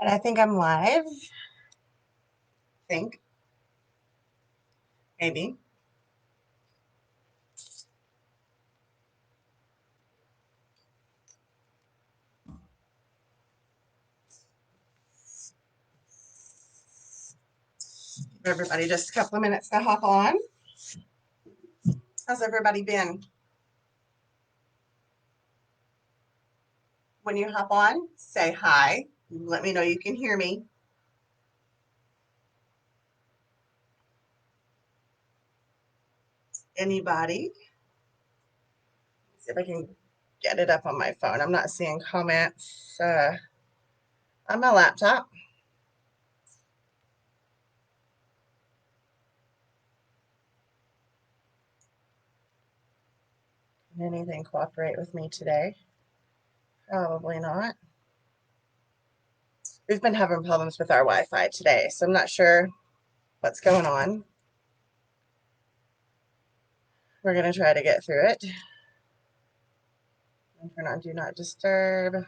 And I think I'm live. Think. Maybe. Give everybody just a couple of minutes to hop on. How's everybody been? When you hop on, say hi. Let me know you can hear me. Anybody? See if I can get it up on my phone. I'm not seeing comments on my laptop. Can anything cooperate with me today? Probably not. We've been having problems with our Wi-Fi today, so I'm not sure what's going on. We're going to try to get through it. And turn on Do Not Disturb. All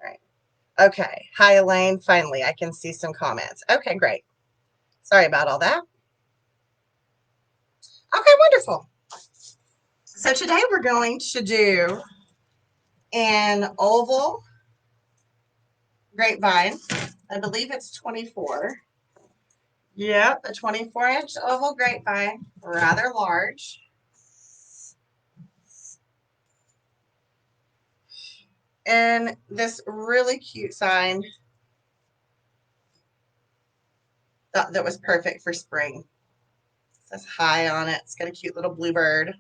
right. Okay. Hi, Elaine. Finally, I can see some comments. Okay, great. Sorry about all that. Okay, wonderful. So today we're going to do an oval grapevine. I believe it's 24. Yep, a 24-inch oval grapevine, rather large. And this really cute sign that was perfect for spring. It says hi on it. It's got a cute little bluebird.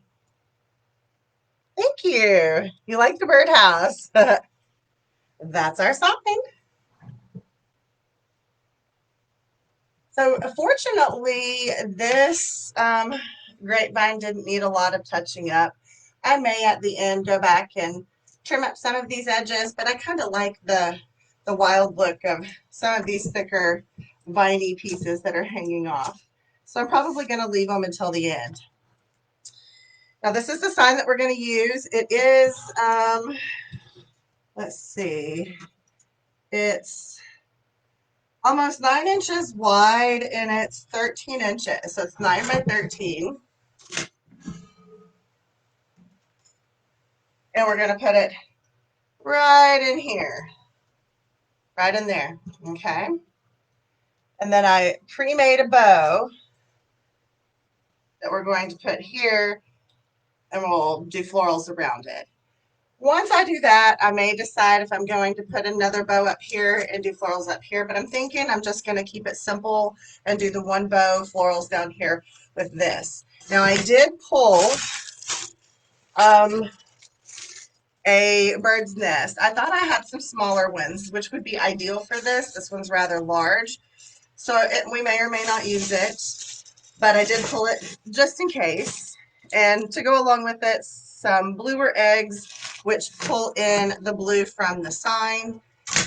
Thank you. You like the birdhouse. That's our sign. So fortunately, this grapevine didn't need a lot of touching up. I may at the end go back and trim up some of these edges, but I kind of like the wild look of some of these thicker viney pieces that are hanging off. So I'm probably going to leave them until the end. Now this is the sign that we're going to use. It is, let's see, it's almost 9 inches wide and it's 13 inches. So it's 9 by 13. And we're going to put it right in here, right in there, okay? And then I pre-made a bow that we're going to put here, and we'll do florals around it. Once I do that, I may decide if I'm going to put another bow up here and do florals up here, but I'm thinking I'm just going to keep it simple and do the one bow florals down here with this. Now I did pull a bird's nest. I thought I had some smaller ones, which would be ideal for this. This one's rather large, so we may or may not use it, but I did pull it just in case. And to go along with it, some bluer eggs, which pull in the blue from the sign,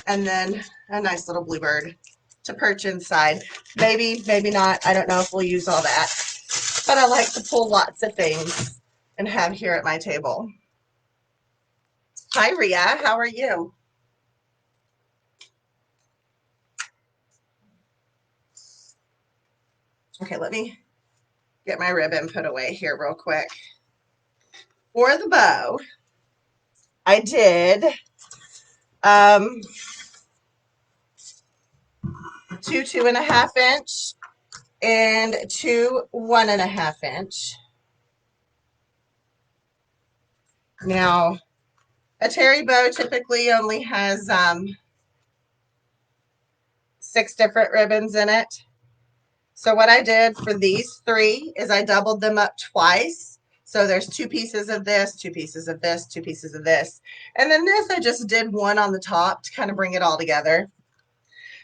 and then a nice little bluebird to perch inside. Maybe, maybe not. I don't know if we'll use all that, but I like to pull lots of things and have here at my table. Hi, Ria. How are you? Okay, let me get my ribbon put away here real quick. For the bow, I did 2 2.5 inch and 2 1.5 inch. Now, a terry bow typically only has 6 different ribbons in it. So what I did for these 3 is I doubled them up twice. So there's 2 pieces of this, 2 pieces of this, 2 pieces of this. And then this, I just did one on the top to kind of bring it all together.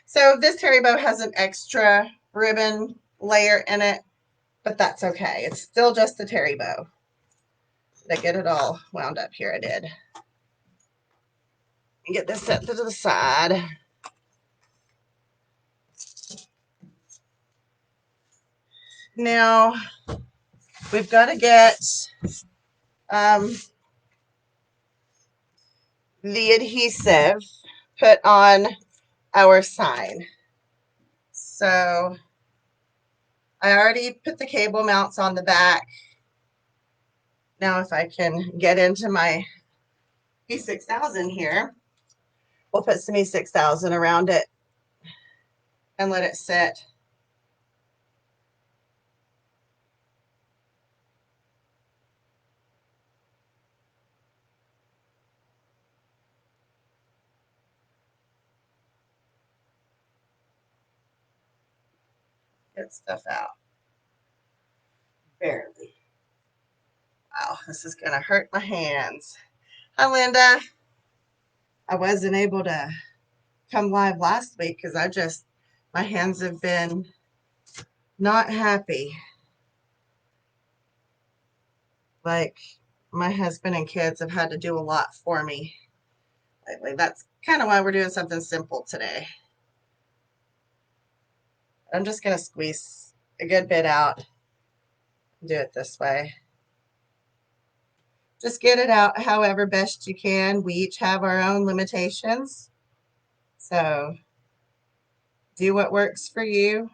So this terry bow has an extra ribbon layer in it, but that's okay. It's still just the terry bow. Did I get it all wound up here? I did. Get this set to the side. Now, we've got to get the adhesive put on our sign. So I already put the cable mounts on the back. Now if I can get into my E6000 here, we'll put some E6000 around it and let it sit. Get stuff out. Barely. Wow, this is gonna hurt my hands. Hi, Linda. I wasn't able to come live last week because my hands have been not happy. Like, my husband and kids have had to do a lot for me lately. That's kind of why we're doing something simple today. I'm just going to squeeze a good bit out and do it this way. Just get it out however best you can. We each have our own limitations. So do what works for you.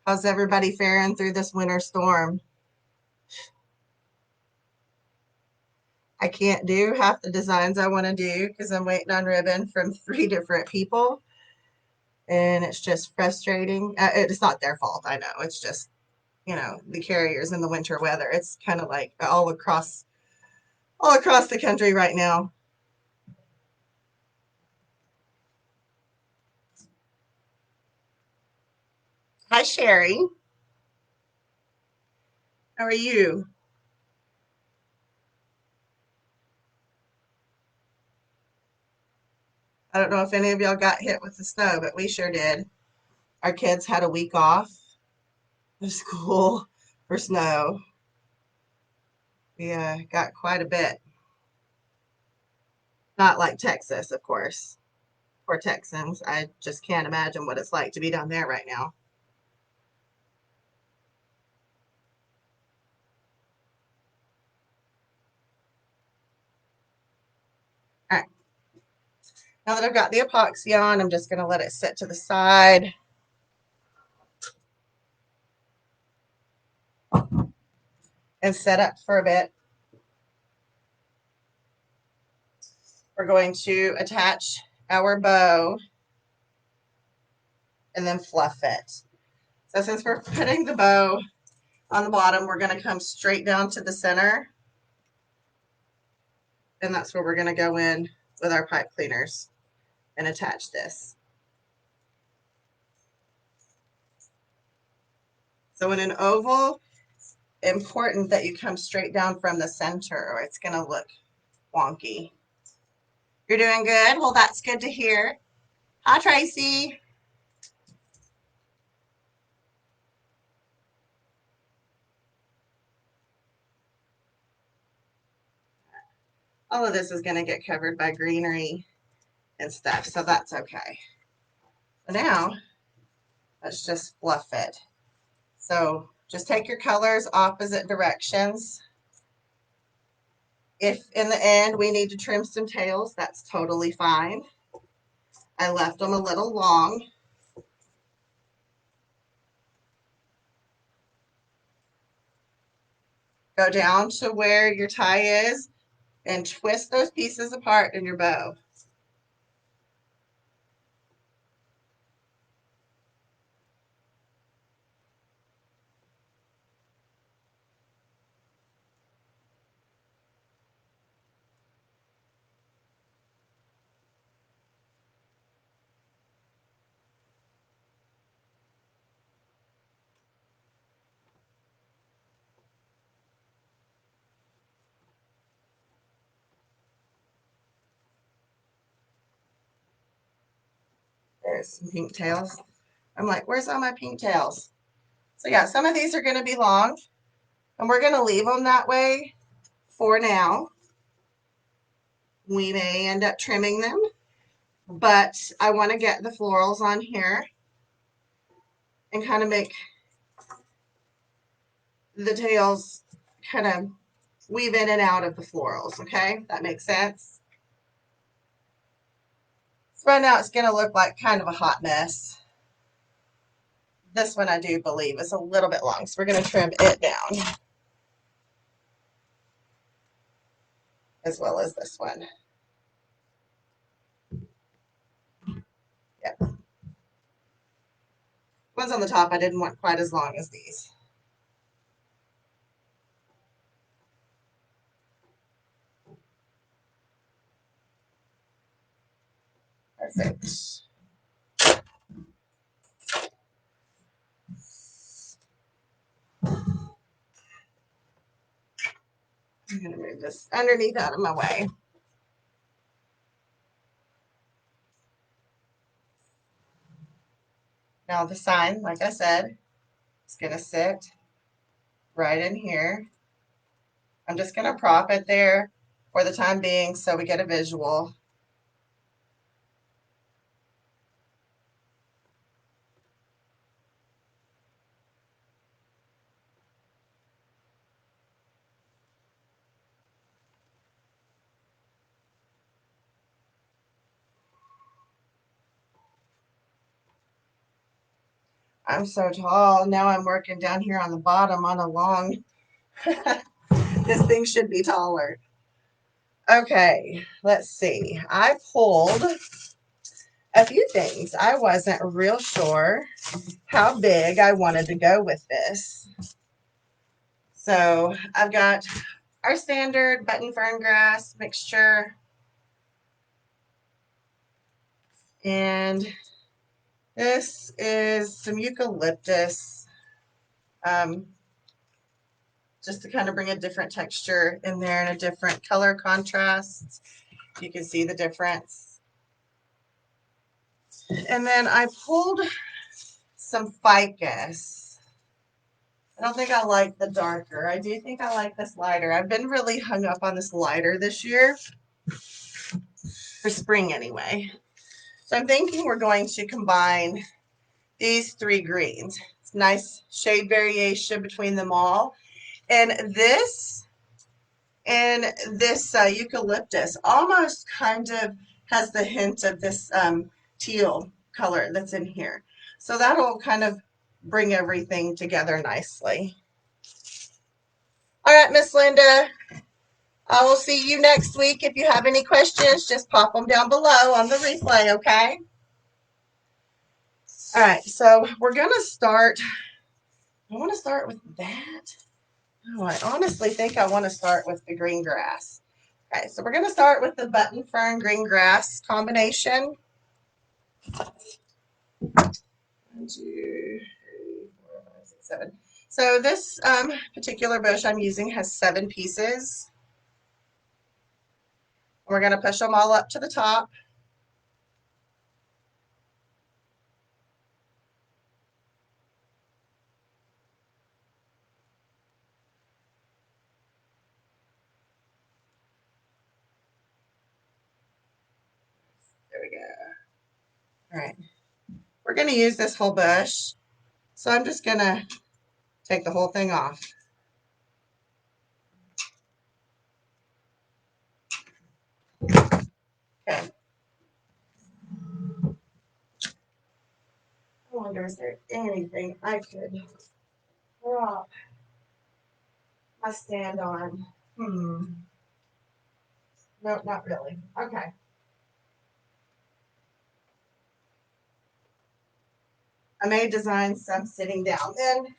How's everybody faring through this winter storm? I can't do half the designs I want to do because I'm waiting on ribbon from 3 different people. And it's just frustrating. It's not their fault, I know. It's just, the carriers in the winter weather. It's kind of like all across the country right now. Hi, Sherry. How are you? I don't know if any of y'all got hit with the snow, but we sure did. Our kids had a week off of school for snow. We got quite a bit. Not like Texas, of course. Poor Texans. I just can't imagine what it's like to be down there right now. All right. Now that I've got the epoxy on, I'm just going to let it sit to the side. And set up for a bit. We're going to attach our bow and then fluff it. So since we're putting the bow on the bottom, we're going to come straight down to the center. And that's where we're going to go in with our pipe cleaners and attach this. So in an oval, important that you come straight down from the center or it's going to look wonky. You're doing good? Well, that's good to hear. Hi, Tracy. All of this is going to get covered by greenery and stuff, so that's okay. So now, let's just fluff it. So just take your colors opposite directions. If in the end we need to trim some tails, that's totally fine. I left them a little long. Go down to where your tie is and twist those pieces apart in your bow. There's some pink tails. I'm like, where's all my pink tails? So yeah, some of these are going to be long, and we're going to leave them that way for now. we may end up trimming them, but I want to get the florals on here and kind of make the tails kind of weave in and out of the florals, okay? That makes sense? So right now it's going to look like kind of a hot mess. This one I do believe is a little bit long, so we're going to trim it down, as well as this one. Yep. Ones on the top I didn't want quite as long as these. Perfect. I'm going to move this underneath out of my way. Now the sign, like I said, is going to sit right in here. I'm just going to prop it there for the time being so we get a visual. I'm so tall. Now I'm working down here on the bottom on a long. This thing should be taller. Okay, let's see. I pulled a few things. I wasn't real sure how big I wanted to go with this. So I've got our standard button fern grass mixture. And this is some eucalyptus. Just to kind of bring a different texture in there and a different color contrast. You can see the difference. And then I pulled some ficus. I don't think I like the darker. I do think I like this lighter. I've been really hung up on this lighter this year, for spring anyway. So I'm thinking we're going to combine these three greens. It's nice shade variation between them all. And this eucalyptus almost kind of has the hint of this teal color that's in here. So that'll kind of bring everything together nicely. All right, Miss Linda, I will see you next week. If you have any questions, just pop them down below on the replay, okay? All right, so we're going to start. I want to start with that. Oh, I honestly think I want to start with the green grass. Okay, so we're going to start with the button fern green grass combination. 1, 2, 3, 4, 5, 6, 7. So this particular bush I'm using has 7 pieces. We're going to push them all up to the top. There we go. All right. We're going to use this whole bush. So I'm just going to take the whole thing off. Okay. I wonder, is there anything I could prop my stand on? Nope, not really. Okay. I may design some sitting down then,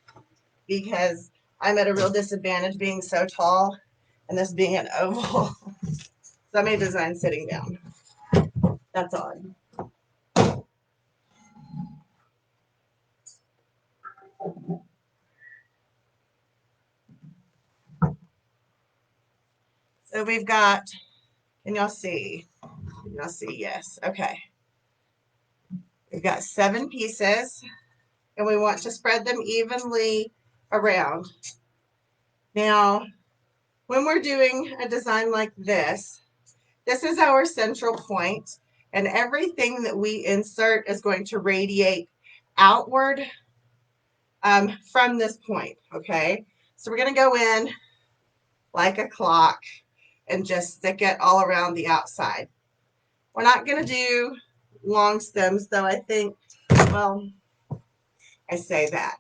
because I'm at a real disadvantage being so tall and this being an oval. So I may design sitting down. That's odd. So we've got, can y'all see? Can y'all see? Yes. Okay. We've got 7 pieces and we want to spread them evenly around. Now, when we're doing a design like this, This is our central point, and everything that we insert is going to radiate outward from this point, okay? So we're going to go in like a clock and just stick it all around the outside. We're not going to do long stems, though. I think, well, I say that.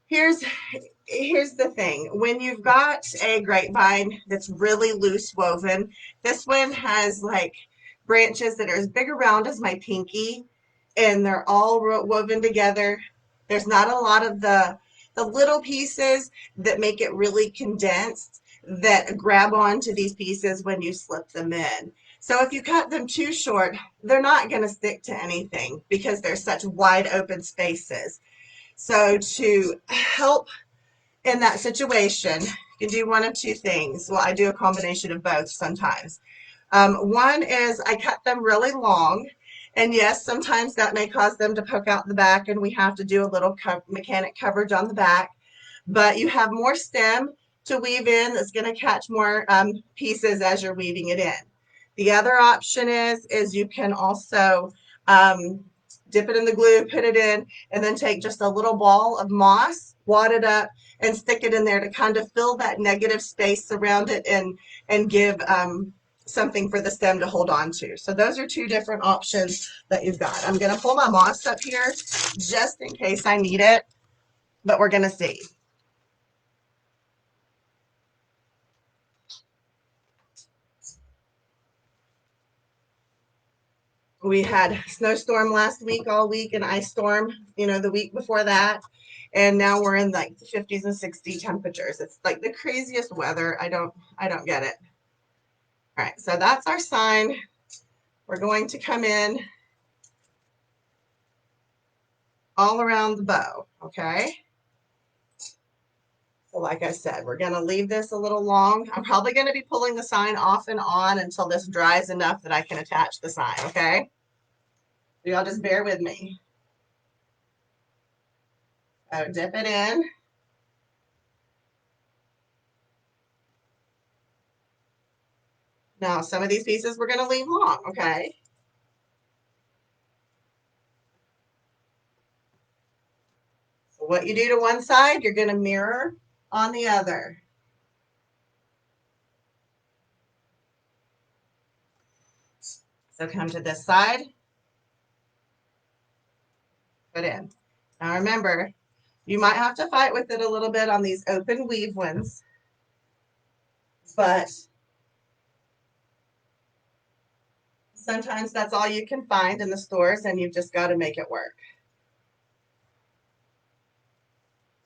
Here's the thing. When you've got a grapevine that's really loose woven, this one has like branches that are as big around as my pinky, and they're all woven together. There's not a lot of the little pieces that make it really condensed that grab onto these pieces when you slip them in. So if you cut them too short, they're not going to stick to anything because they're such wide open spaces. So to help in that situation, you can do one of two things. Well, I do a combination of both sometimes. One is I cut them really long, and yes, sometimes that may cause them to poke out the back, and we have to do a little mechanic coverage on the back, but you have more stem to weave in that's going to catch more pieces as you're weaving it in. The other option is you can also dip it in the glue, put it in, and then take just a little ball of moss, wad it up, and stick it in there to kind of fill that negative space around it and give something for the stem to hold on to. So those are two different options that you've got. I'm going to pull my moss up here just in case I need it, but we're going to see. We had snowstorm last week, all week, and ice storm, the week before that. And now we're in like the 50s and 60 temperatures. It's like the craziest weather. I don't get it. All right, so that's our sign. We're going to come in all around the bow, okay? So like I said, we're going to leave this a little long. I'm probably going to be pulling the sign off and on until this dries enough that I can attach the sign, okay? So y'all just bear with me. So dip it in. Now, some of these pieces we're going to leave long, okay? So what you do to one side, you're going to mirror on the other. So come to this side, put in. Now remember, you might have to fight with it a little bit on these open weave ones, but sometimes that's all you can find in the stores and you've just got to make it work.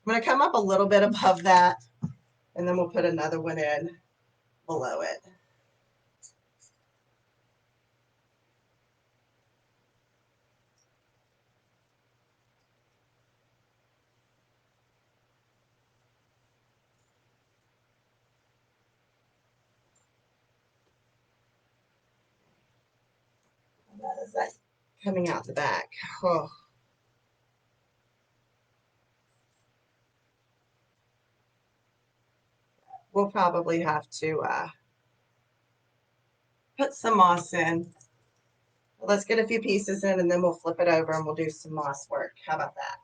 I'm going to come up a little bit above that, and then we'll put another one in below it. That is that coming out the back. Oh. We'll probably have to put some moss in. Let's get a few pieces in, and then we'll flip it over and we'll do some moss work. How about that?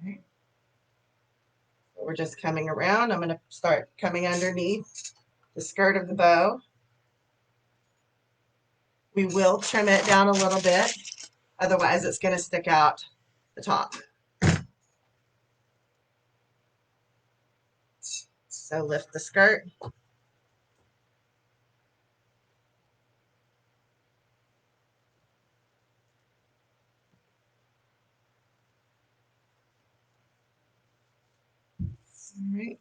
Okay. So we're just coming around. I'm going to start coming underneath the skirt of the bow. We will trim it down a little bit, otherwise it's going to stick out the top. So lift the skirt. All right.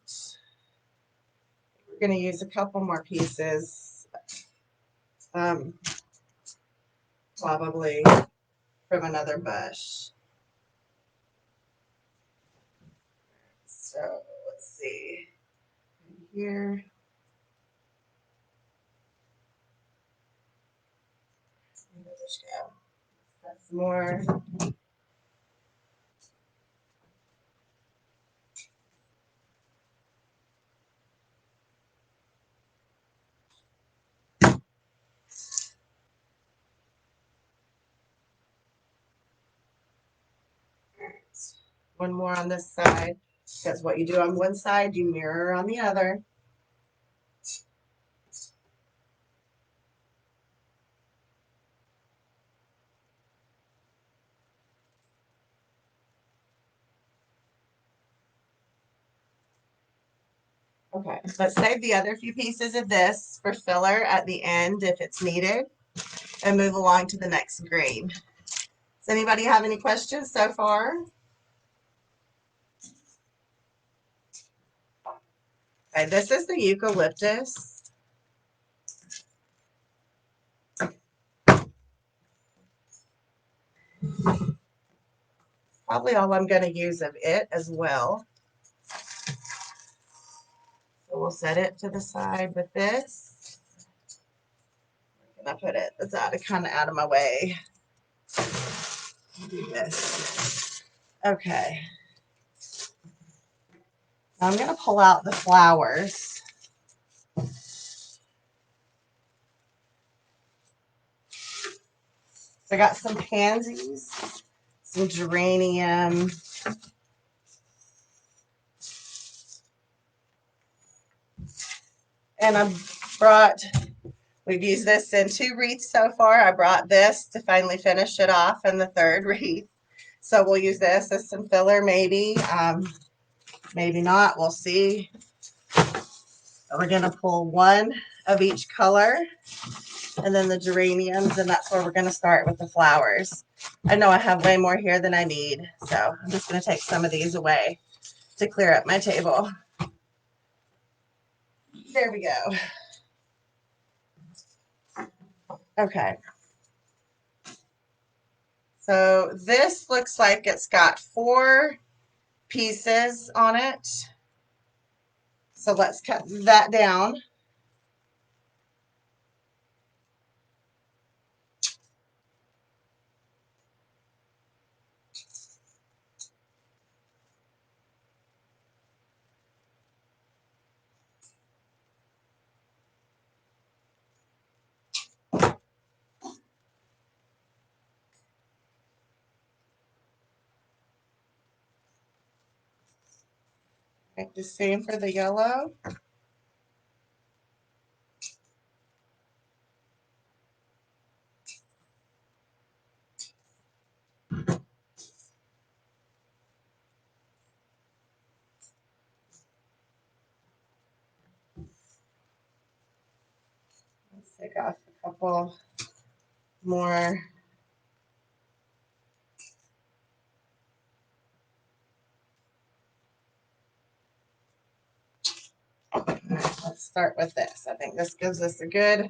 We're going to use a couple more pieces. Probably from another bush. So let's see here. Let's go. That's more. One more on this side, because what you do on one side, you mirror on the other. Okay, let's save the other few pieces of this for filler at the end if it's needed, and move along to the next green. Does anybody have any questions so far? Okay, this is the eucalyptus. Probably all I'm going to use of it as well. So we'll set it to the side with this. I'm going to put it, it's kind of out of my way. Do this. Okay. Now I'm going to pull out the flowers. So I got some pansies, some geranium, and we've used this in 2 wreaths so far. I brought this to finally finish it off in the 3rd wreath. So we'll use this as some filler maybe, maybe not, we'll see. We're going to pull one of each color, and then the geraniums, and that's where we're going to start with the flowers. I know I have way more here than I need, so I'm just going to take some of these away to clear up my table. There we go. Okay. So this looks like it's got 4 pieces on it. So let's cut that down. Okay, the same for the yellow. Let's take off a couple more. Right, let's start with this. I think this gives us a good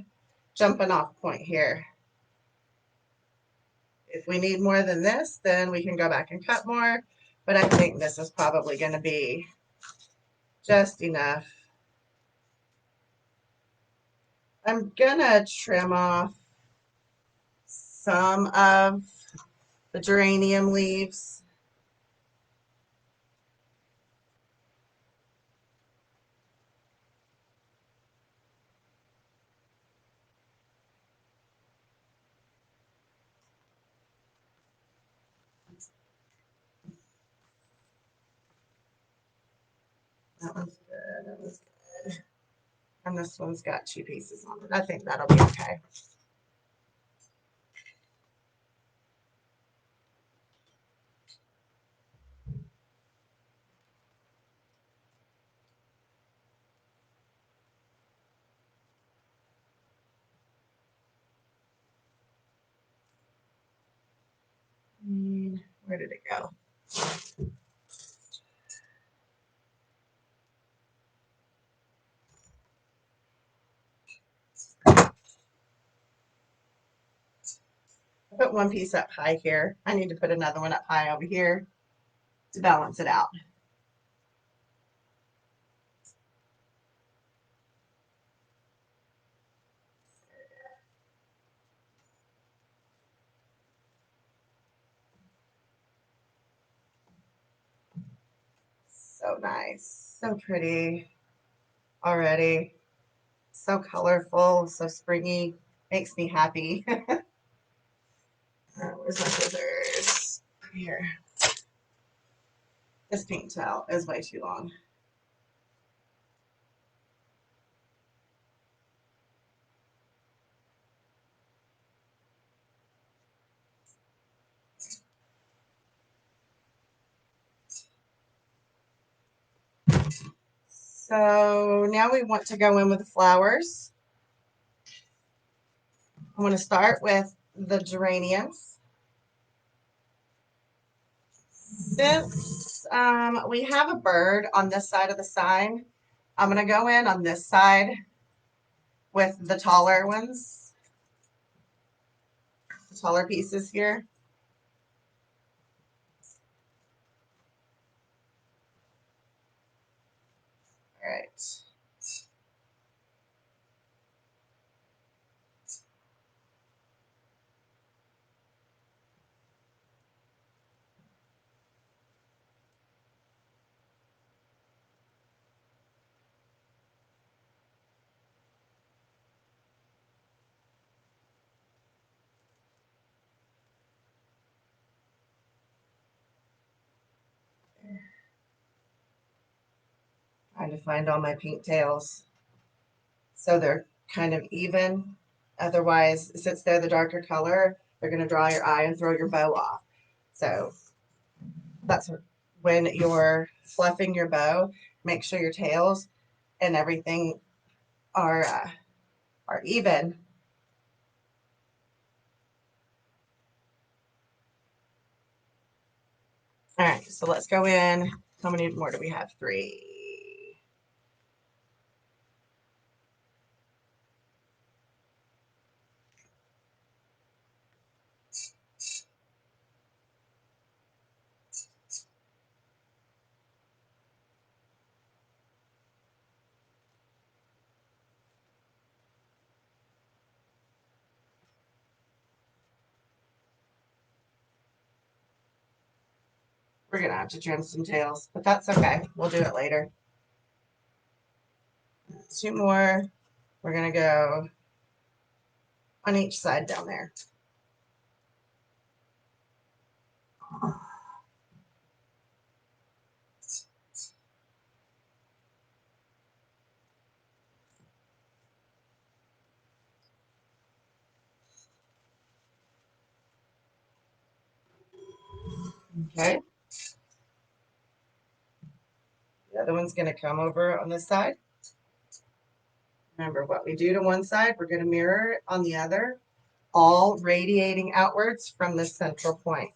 jumping off point here. If we need more than this, then we can go back and cut more, but I think this is probably going to be just enough. I'm going to trim off some of the geranium leaves. That one's good. That was good. And this one's got 2 pieces on it. I think that'll be okay. Where did it go? Put one piece up high here. I need to put another one up high over here to balance it out. So nice, so pretty already, so colorful, so springy, makes me happy. Where's my scissors? Here. This paint towel is way too long. So now we want to go in with the flowers. I want to start with the geraniums. Since we have a bird on this side of the sign, I'm going to go in on this side with the taller ones, the taller pieces here. All right. Trying to find all my pink tails so they're kind of even. Otherwise, since they're the darker color, they're going to draw your eye and throw your bow off. So that's when you're fluffing your bow, make sure your tails and everything are even. All right, so let's go in. How many more do we have? 3. We're going to have to trim some tails, but that's okay. We'll do it later. 2 more. We're going to go on each side down there. Okay. The other one's going to come over on this side. Remember, what we do to one side, we're going to mirror it on the other, all radiating outwards from this central point.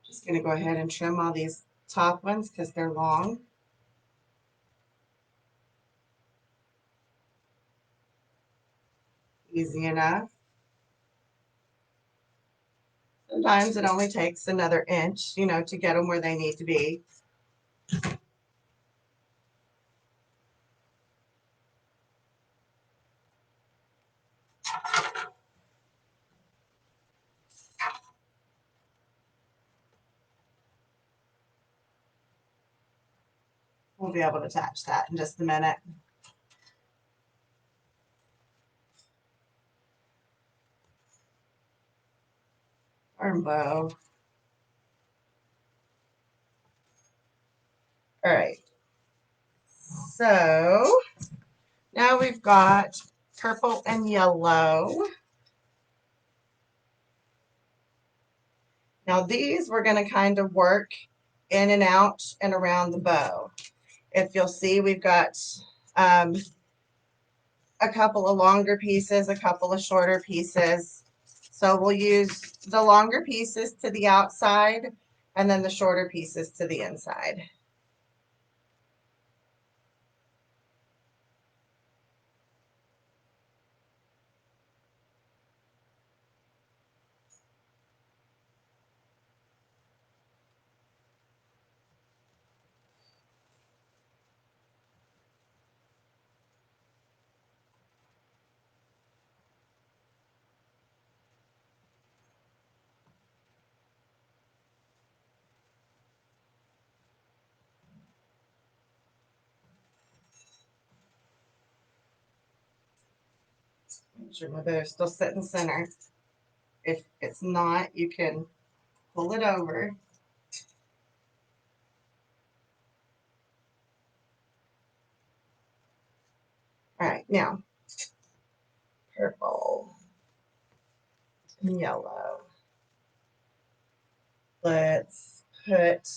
Just going to go ahead and trim all these top ones because they're long. Easy enough. Sometimes it only takes another inch, you know, to get them where they need to be. We'll be able to attach that in just a minute. Arm bow. All right. So now we've got purple and yellow. Now these we're going to kind of work in and out and around the bow. If you'll see, we've got a couple of longer pieces, a couple of shorter pieces. So we'll use the longer pieces to the outside and then the shorter pieces to the inside. Make sure my bow's still sitting center. If it's not, you can pull it over. All right, now purple and yellow. Let's put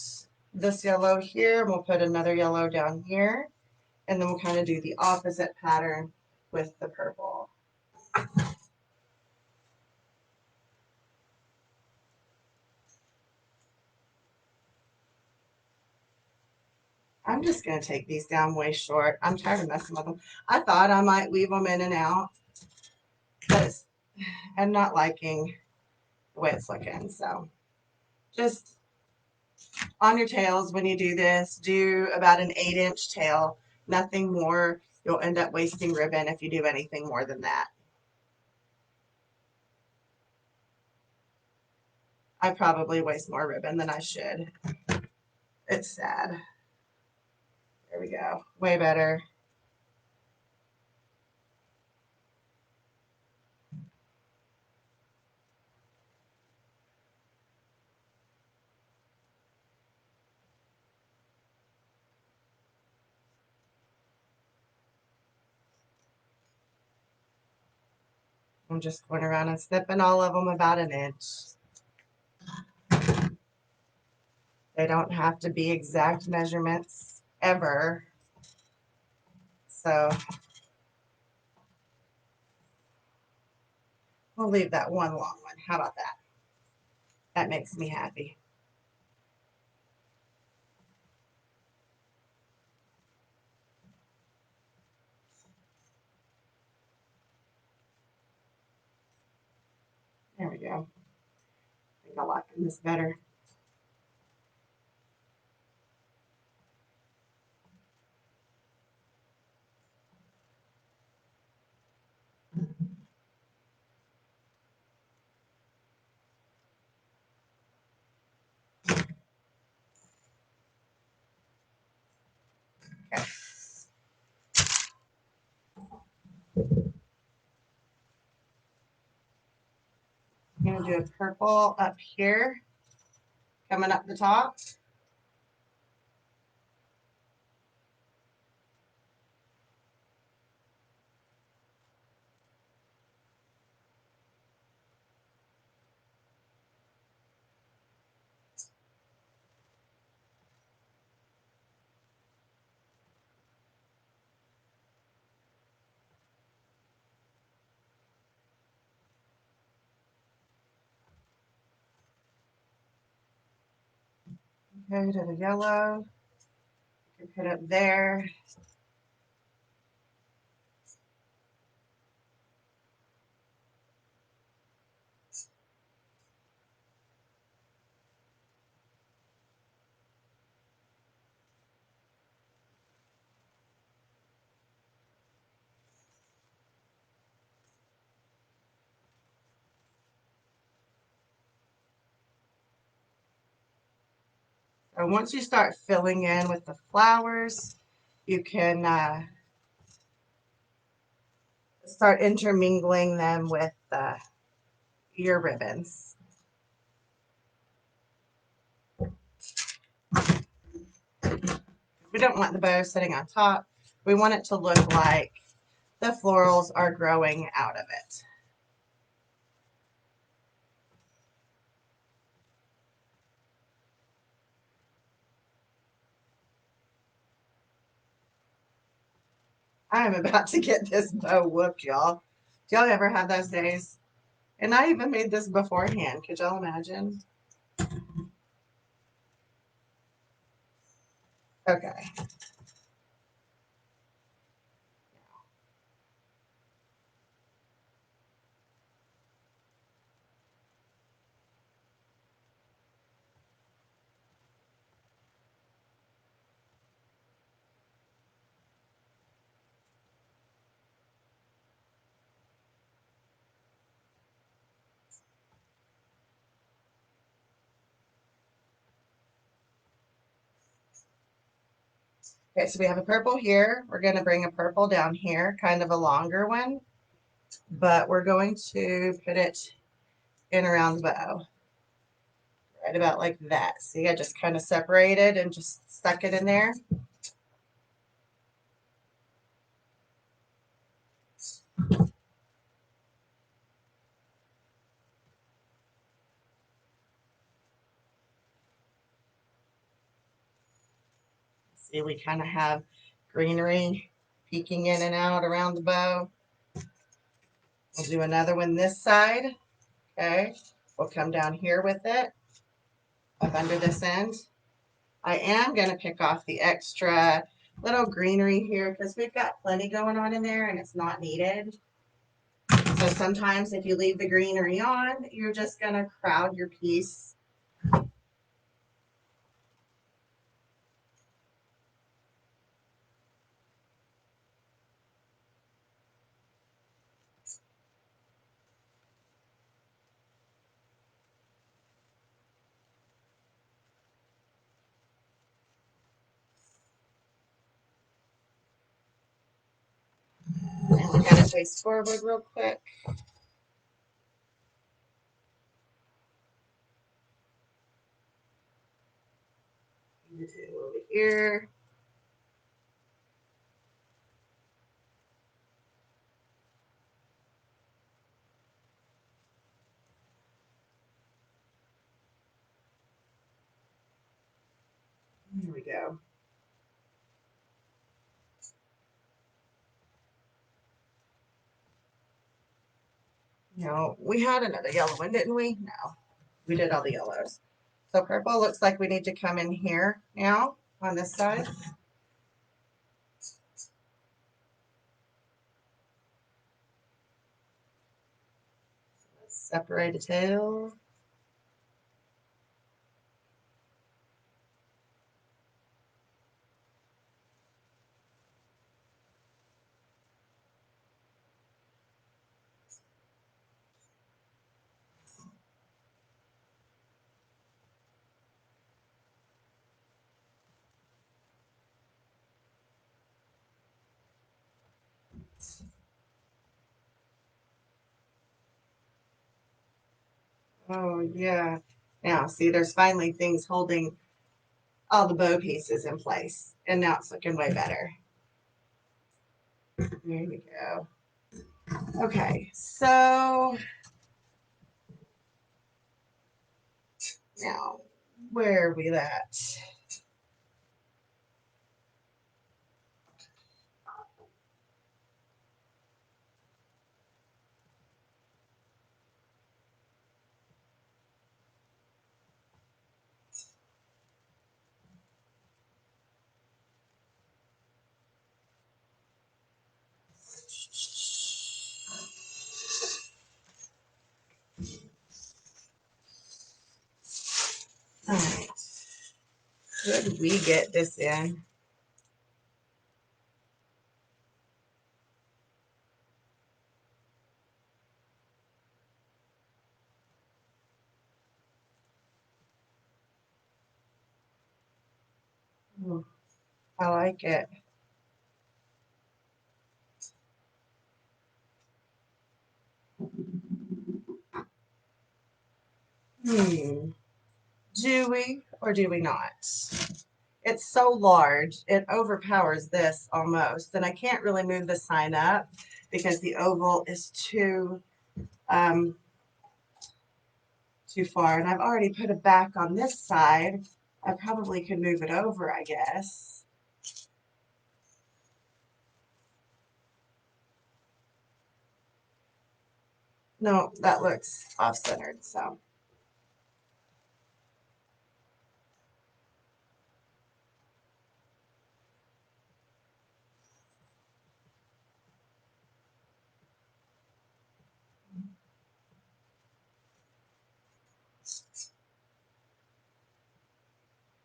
this yellow here, and we'll put another yellow down here, and then we'll kind of do the opposite pattern with the purple. I'm just going to take these down way short. I'm tired of messing with them. I thought I might weave them in and out, but I'm not liking the way it's looking. So just on your tails, when you do this, do about an 8-inch tail, nothing more. You'll end up wasting ribbon if you do anything more than that. I probably waste more ribbon than I should. It's sad. There we go. Way better. I'm just going around and snipping all of them about an inch. They don't have to be exact measurements ever. So we'll leave that one long one. How about that? That makes me happy. There we go. I think I like this better. Okay. I'm going to do a purple up here, coming up the top. Go to the yellow. You can put it there. And once you start filling in with the flowers, you can start intermingling them with your ribbons. We don't want the bow sitting on top. We want it to look like the florals are growing out of it. I'm about to get this bow whooped, y'all. Do y'all ever have those days? And I even made this beforehand. Could y'all imagine? Okay. Okay, so we have a purple here. We're going to bring a purple down here, kind of a longer one, but we're going to put it in around the bow, right about like that. See, I just kind of separated and just stuck it in there. See, we kind of have greenery peeking in and out around the bow. We'll do another one this side. Okay, we'll come down here with it, up under this end. I am going to pick off the extra little greenery here because we've got plenty going on in there and it's not needed. So sometimes if you leave the greenery on, you're just going to crowd your piece. And we got to face forward real quick. Over here. There we go. No, we had another yellow one, didn't we? No, we did all the yellows. So purple looks like we need to come in here now on this side. Let's separate the tail. Oh, yeah. Now, see, there's finally things holding all the bow pieces in place. And now it's looking way better. There we go. Okay, so now, where are we at? All right. Could we get this in? Ooh, I like it. Do we or do we not? it's so large, it overpowers this almost. And I can't really move the sign up because the oval is too far. And I've already put it back on this side. I probably could move it over, I guess. No, that looks off-centered, so.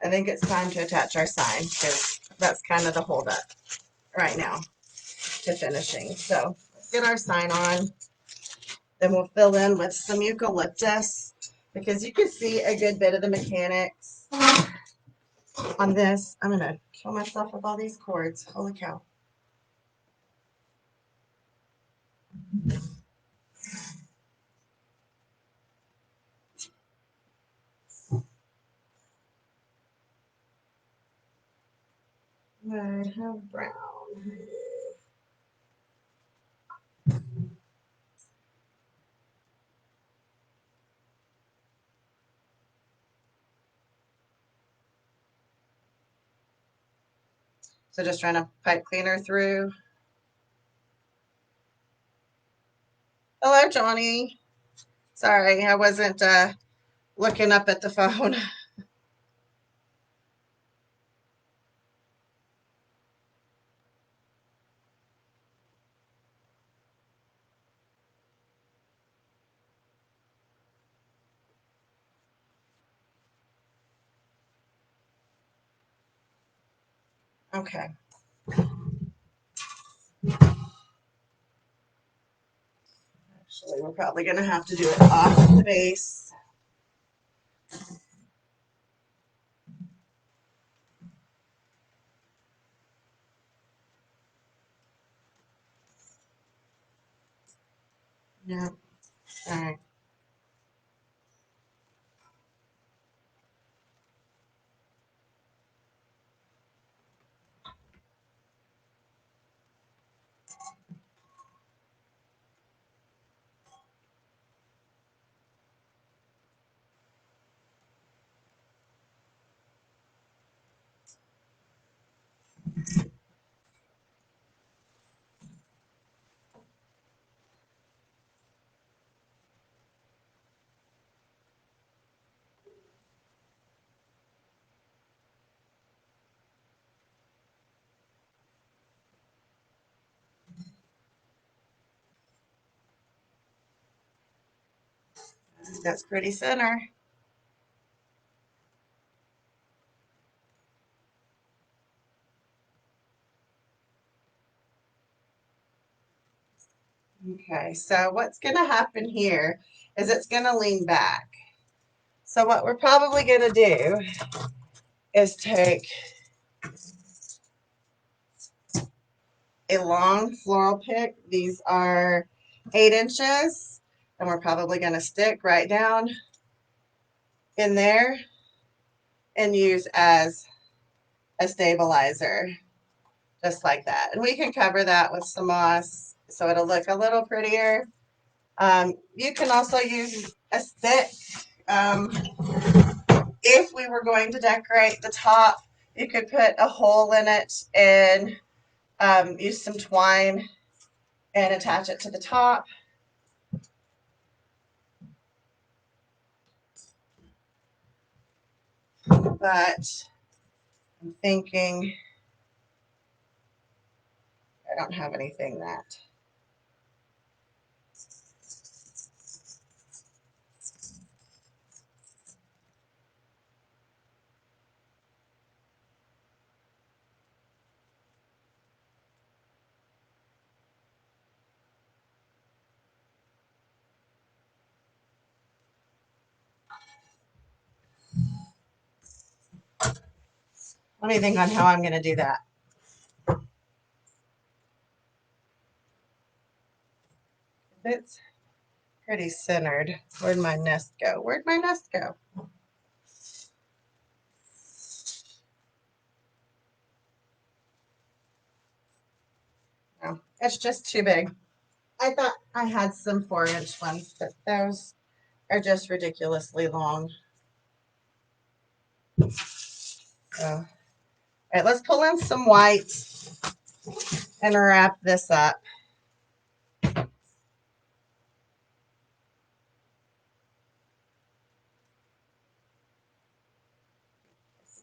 I think it's time to attach our sign because that's kind of the holdup right now to finishing. So let's get our sign on. Then we'll fill in with some eucalyptus because you can see a good bit of the mechanics on this. I'm going to kill myself with all these cords. Holy cow. I have brown. So just trying to pipe cleaner through. Hello, Johnny. Sorry, I wasn't looking up at the phone. Okay. Actually, we're probably going to have to do it off the base. Yeah. All right. That's pretty center. Okay, so what's going to happen here is it's going to lean back. So what we're probably going to do is take a long floral pick. These are 8 inches, and we're probably going to stick right down in there and use as a stabilizer, just like that. And we can cover that with some moss so it'll look a little prettier. You can also use a stick. If we were going to decorate the top, you could put a hole in it and use some twine and attach it to the top. But I'm thinking I don't have anything that. Let me think on how I'm going to do that. It's pretty centered. Where'd my nest go? Where'd my nest go? It's just too big. I thought I had some 4-inch ones, but those are just ridiculously long. So, all right, let's pull in some white and wrap this up.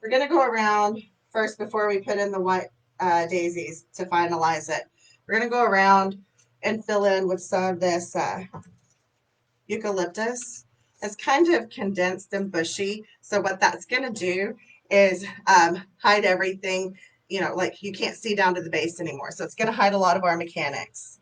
We're going to go around first before we put in the white daisies to finalize it. We're going to go around and fill in with some of this eucalyptus. It's kind of condensed and bushy. So what that's going to do is hide everything, you know, like you can't see down to the base anymore. So it's going to hide a lot of our mechanics.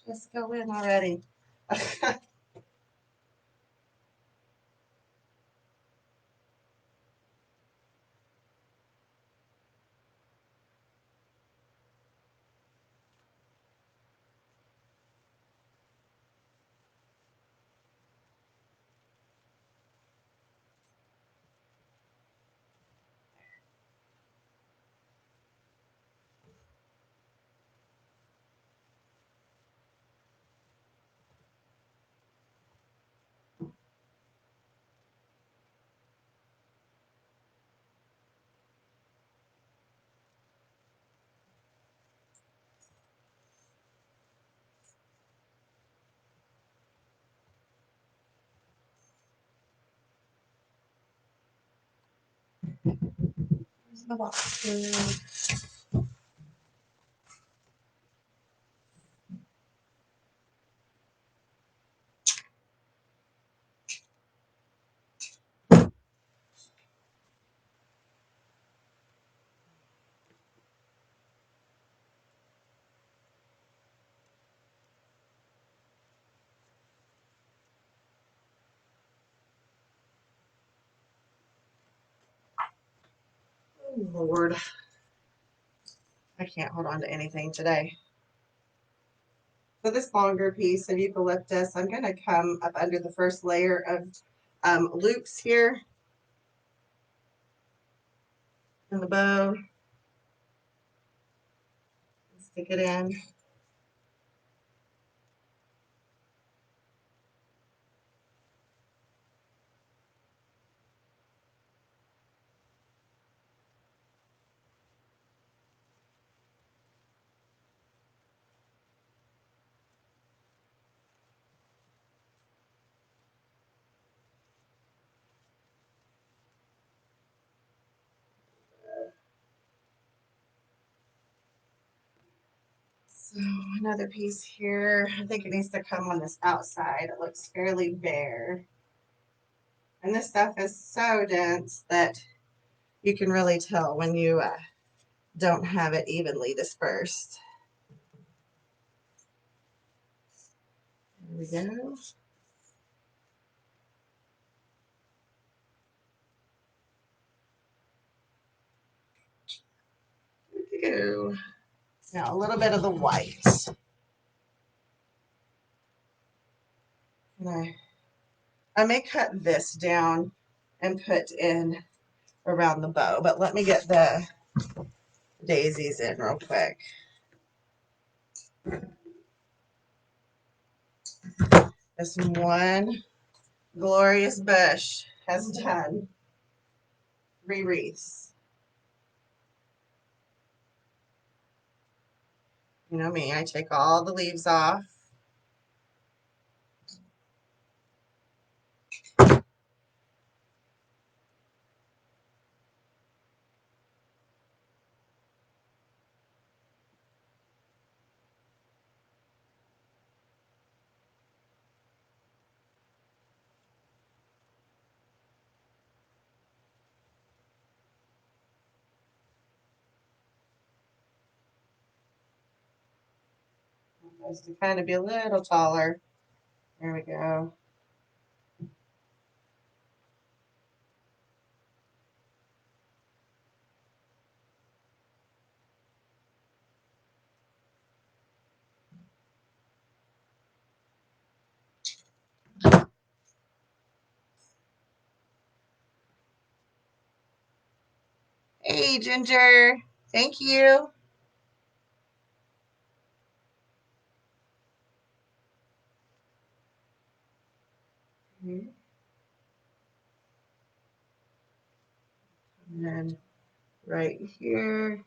Just go in already. Where's the box? Oh, Lord. I can't hold on to anything today. So this longer piece of eucalyptus, I'm going to come up under the first layer of loops here in the bow. Stick it in. So another piece here. I think it needs to come on this outside. It looks fairly bare. And this stuff is so dense that you can really tell when you don't have it evenly dispersed. There we go. There we go. Now a little bit of the white. And I may cut this down and put in around the bow, but let me get the daisies in real quick. This one glorious bush has done 3 wreaths. You know me, I take all the leaves off. Just to kind of be a little taller. There we go. Hey, Ginger. Thank you. And then right here.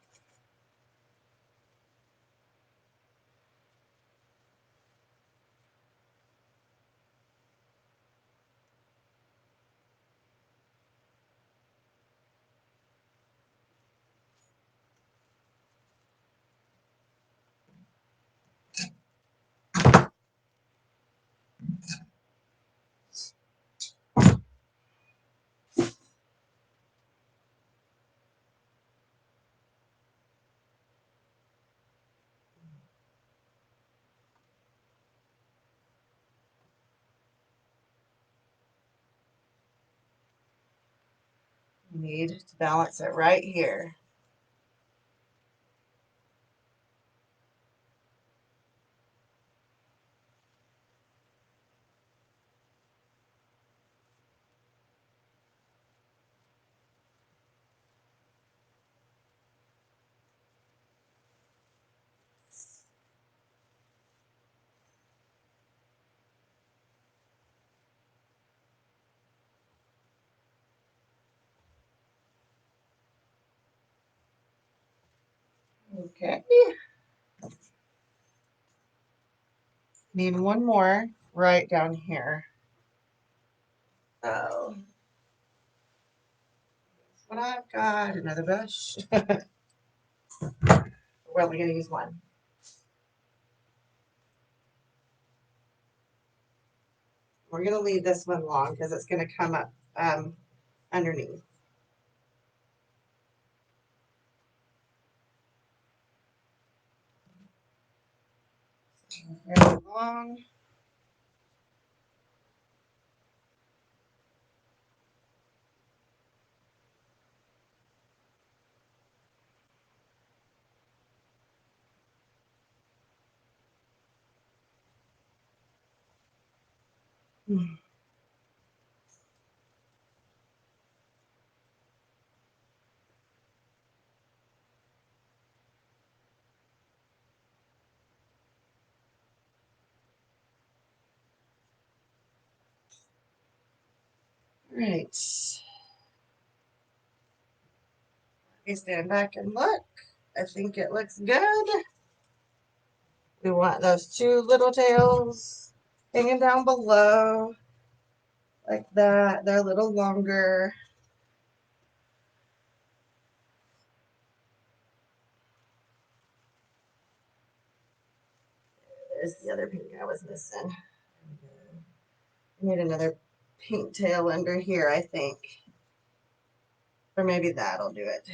Need to balance it right here. Okay. Need one more right down here. So, what I've got, another brush. We're only going to use one. We're going to leave this one long because it's going to come up underneath. Very long. Right. Let me stand back and look. I think it looks good. We want those two little tails hanging down below like that. They're a little longer. There's the other pink I was missing. I need another pink tail under here, I think. Or maybe that'll do it.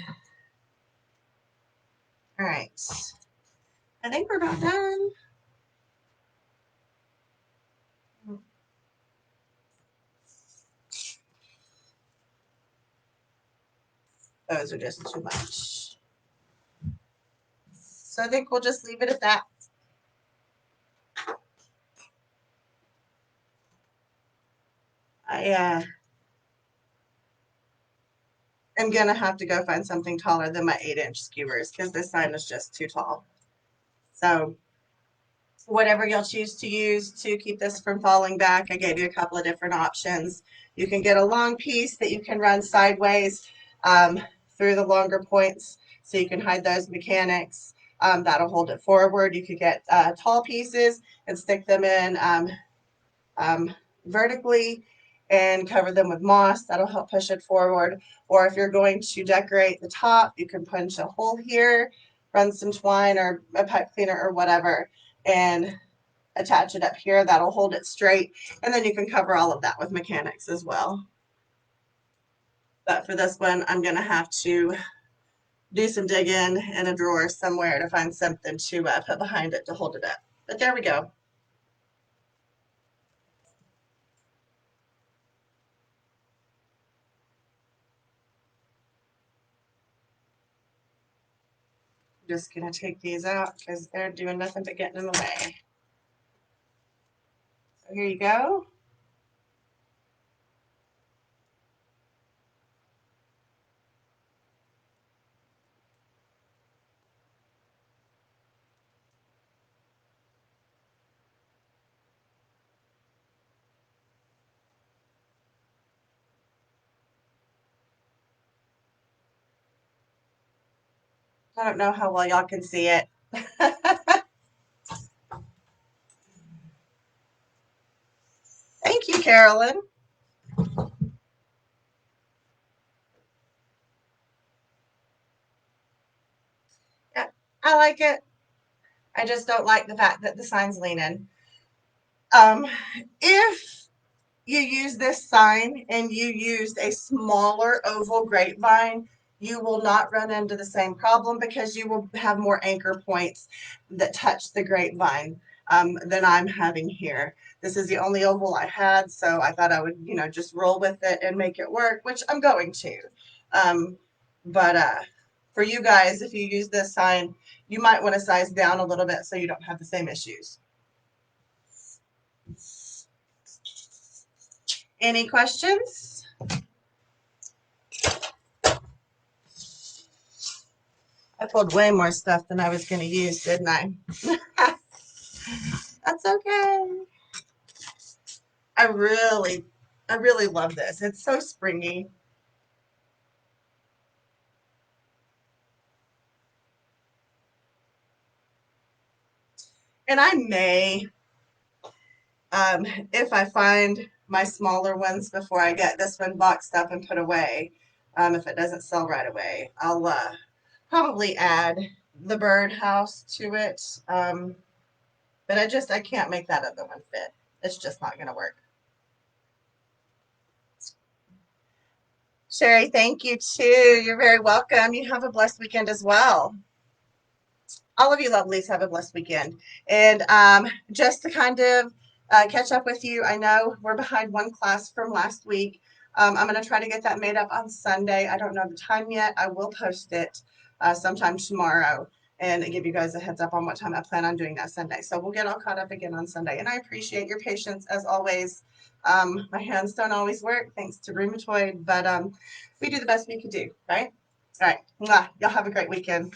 All right. I think we're about done. Those are just too much. So I think we'll just leave it at that. I am going to have to go find something taller than my 8-inch skewers because this sign is just too tall. So whatever you'll choose to use to keep this from falling back, I gave you a couple of different options. You can get a long piece that you can run sideways through the longer points so you can hide those mechanics. That'll hold it forward. You could get tall pieces and stick them in vertically and cover them with moss. That'll help push it forward. Or if you're going to decorate the top, you can punch a hole here, run some twine or a pipe cleaner or whatever, and attach it up here. That'll hold it straight. And then you can cover all of that with mechanics as well. But for this one, I'm going to have to do some digging in a drawer somewhere to find something to put behind it to hold it up. But there we go. Just gonna take these out because they're doing nothing but getting in the way. So here you go. I don't know how well y'all can see it. Thank you, Carolyn. Yeah, I like it. I just don't like the fact that the sign's leaning. If you use this sign and you used a smaller oval grapevine, you will not run into the same problem because you will have more anchor points that touch the grapevine than I'm having here. This is the only oval I had, so I thought I would, just roll with it and make it work, which I'm going to. But for you guys, if you use this sign, you might want to size down a little bit so you don't have the same issues. Any questions? I pulled way more stuff than I was going to use, didn't I? That's okay. I really love this. It's so springy. And I may, if I find my smaller ones before I get this one boxed up and put away, if it doesn't sell right away, I'll probably add the birdhouse to it. But I can't make that other one fit. It's just not going to work. Sherry, thank you too. You're very welcome. You have a blessed weekend as well. All of you lovelies have a blessed weekend. And just to kind of catch up with you, I know we're behind one class from last week. I'm going to try to get that made up on Sunday. I don't know the time yet. I will post it sometime tomorrow and give you guys a heads up on what time I plan on doing that Sunday. So we'll get all caught up again on Sunday. And I appreciate your patience as always. My hands don't always work thanks to rheumatoid, but we do the best we can do, right? All right. Mwah. Y'all have a great weekend.